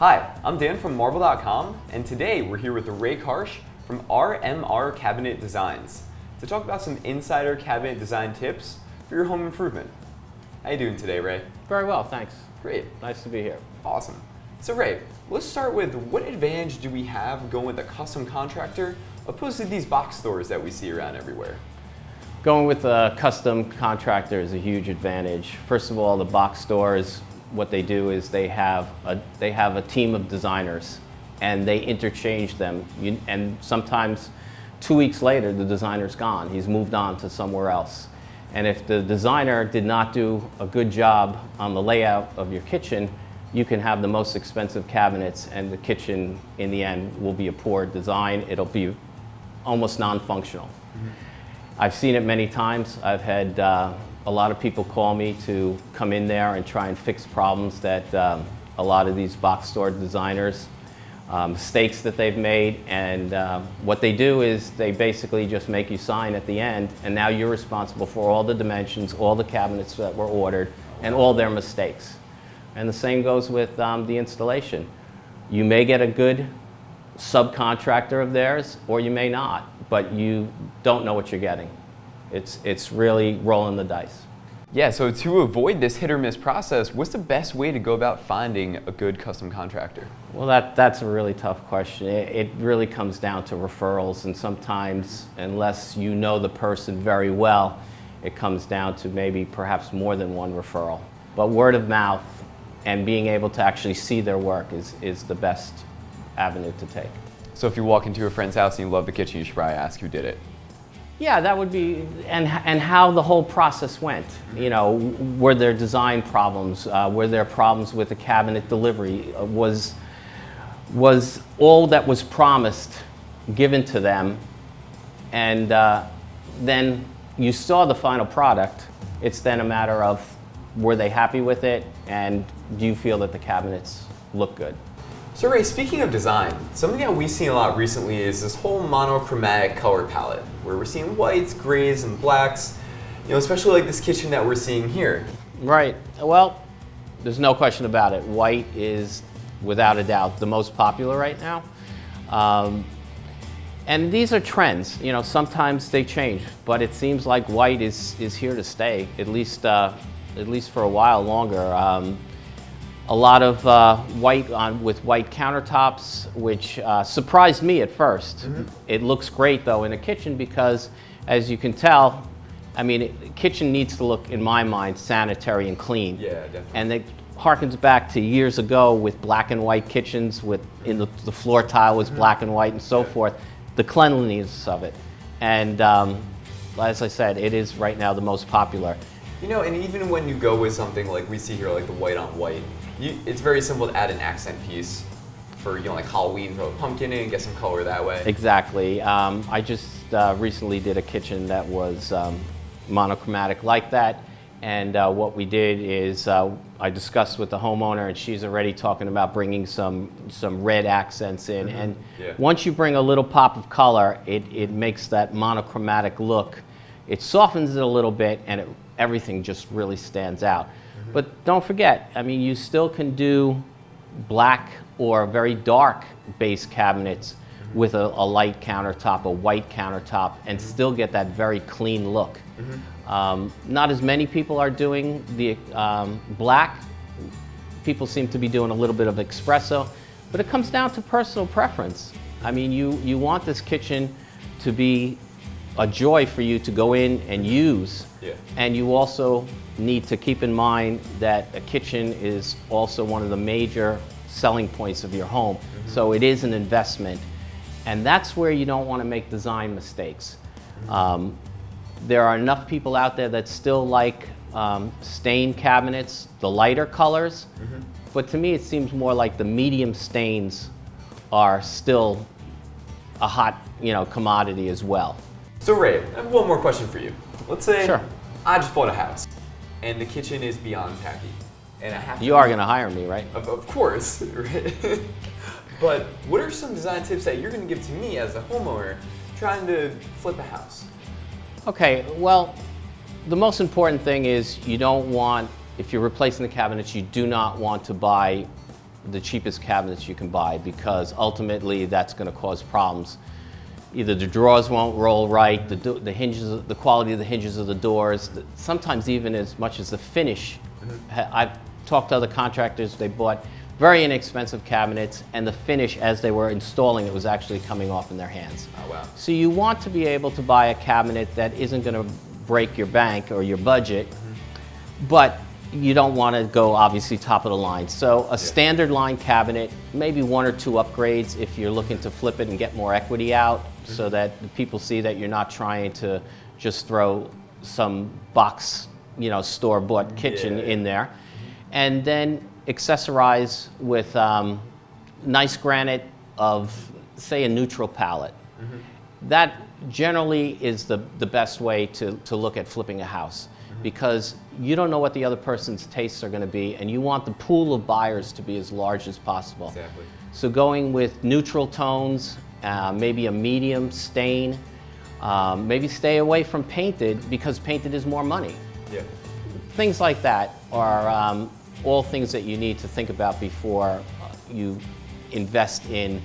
Hi, I'm Dan from Marble.com, and today we're here with Ray Karsch from RMR Cabinet Designs to talk about some insider cabinet design tips for your home improvement. How you doing today, Ray? Very well, thanks. Great. Nice to be here. Awesome. So Ray, let's start with what advantage do we have going with a custom contractor opposed to these box stores that we see around everywhere? Going with a custom contractor is a huge advantage. First of all, the box stores, what they do is they have a team of designers and they interchange them. And sometimes 2 weeks later, the designer's gone. He's moved on to somewhere else. And if the designer did not do a good job on the layout of your kitchen, you can have the most expensive cabinets and the kitchen in the end will be a poor design. It'll be almost non-functional. I've seen it many times. I've had a lot of people call me to come in there and try and fix problems that a lot of these box store designers, mistakes that they've made, and what they do is they basically just make you sign at the end, and now you're responsible for all the dimensions, all the cabinets that were ordered, and all their mistakes. And the same goes with the installation. You may get a good subcontractor of theirs, or you may not, but you don't know what you're getting. It's really rolling the dice. Yeah, so to avoid this hit or miss process, what's the best way to go about finding a good custom contractor? Well, that's a really tough question. It really comes down to referrals, and sometimes, unless you know the person very well, it comes down to maybe perhaps more than one referral. But word of mouth and being able to actually see their work is the best avenue to take. So if you walk into a friend's house and you love the kitchen, you should probably ask who did it. Yeah, that would be, and how the whole process went. You know, were there design problems? Were there problems with the cabinet delivery? Was all that was promised given to them? And then you saw the final product. It's then a matter of, were they happy with it? And do you feel that the cabinets look good? So Ray, speaking of design, something that we've seen a lot recently is this whole monochromatic color palette, where we're seeing whites, grays, and blacks, especially like this kitchen that we're seeing here. Right. Well, there's no question about it. White is, without a doubt, the most popular right now. And these are trends. Sometimes they change, but it seems like white is here to stay, at least for a while longer. A lot of white with white countertops, which surprised me at first. Mm-hmm. It looks great though in a kitchen because, as you can tell, the kitchen needs to look, in my mind, sanitary and clean. Yeah, definitely. And it harkens back to years ago with black and white kitchens, in the floor tile was black and white and so forth. The cleanliness of it, and as I said, it is right now the most popular. And even when you go with something like we see here, like the white on white, it's very simple to add an accent piece for, like Halloween, throw a pumpkin in, get some color that way. Exactly. I just recently did a kitchen that was monochromatic like that. And what we did is I discussed with the homeowner, and she's already talking about bringing some red accents in. Mm-hmm. And once you bring a little pop of color, it makes that monochromatic look. It softens it a little bit, and everything just really stands out. Mm-hmm. But don't forget, you still can do black or very dark base cabinets with a light countertop, a white countertop, and still get that very clean look. Mm-hmm. Not as many people are doing the black. People seem to be doing a little bit of espresso, but it comes down to personal preference. You want this kitchen to be a joy for you to go in and use. Yeah. And you also need to keep in mind that a kitchen is also one of the major selling points of your home. Mm-hmm. So it is an investment. And that's where you don't want to make design mistakes. Mm-hmm. There are enough people out there that still like stained cabinets, the lighter colors. Mm-hmm. But to me, it seems more like the medium stains are still a hot, commodity as well. So Ray, I have one more question for you. Let's say Sure. I just bought a house and the kitchen is beyond tacky, and I have to. You are going to hire me, right? Of course, right? But what are some design tips that you're going to give to me as a homeowner trying to flip a house? Okay, well, the most important thing is you don't want, if you're replacing the cabinets, you do not want to buy the cheapest cabinets you can buy, because ultimately that's going to cause problems. Either the drawers won't roll right, the hinges, the quality of the hinges of the doors, sometimes even as much as the finish. I've talked to other contractors, they bought very inexpensive cabinets, and the finish as they were installing it was actually coming off in their hands. Oh, wow. So you want to be able to buy a cabinet that isn't going to break your bank or your budget, but you don't want to go obviously top of the line. So a standard line cabinet, maybe 1 or 2 upgrades if you're looking to flip it and get more equity out, so that the people see that you're not trying to just throw some box, store-bought kitchen in there. And then accessorize with nice granite of, say, a neutral palette. That generally is the best way to look at flipping a house, because you don't know what the other person's tastes are going to be, and you want the pool of buyers to be as large as possible. Exactly. So going with neutral tones, maybe a medium stain, maybe stay away from painted, because painted is more money. Yeah. Things like that are all things that you need to think about before you invest in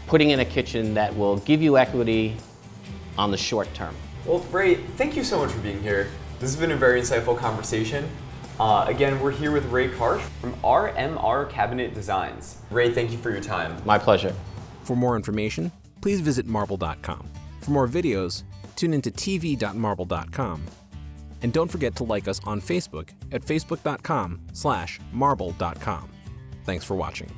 putting in a kitchen that will give you equity on the short term. Well, Ray, thank you so much for being here. This has been a very insightful conversation. Again, we're here with Ray Karsch from RMR Cabinet Designs. Ray, thank you for your time. My pleasure. For more information, please visit marble.com. For more videos, tune into tv.marble.com. And don't forget to like us on Facebook at facebook.com/marble.com. Thanks for watching.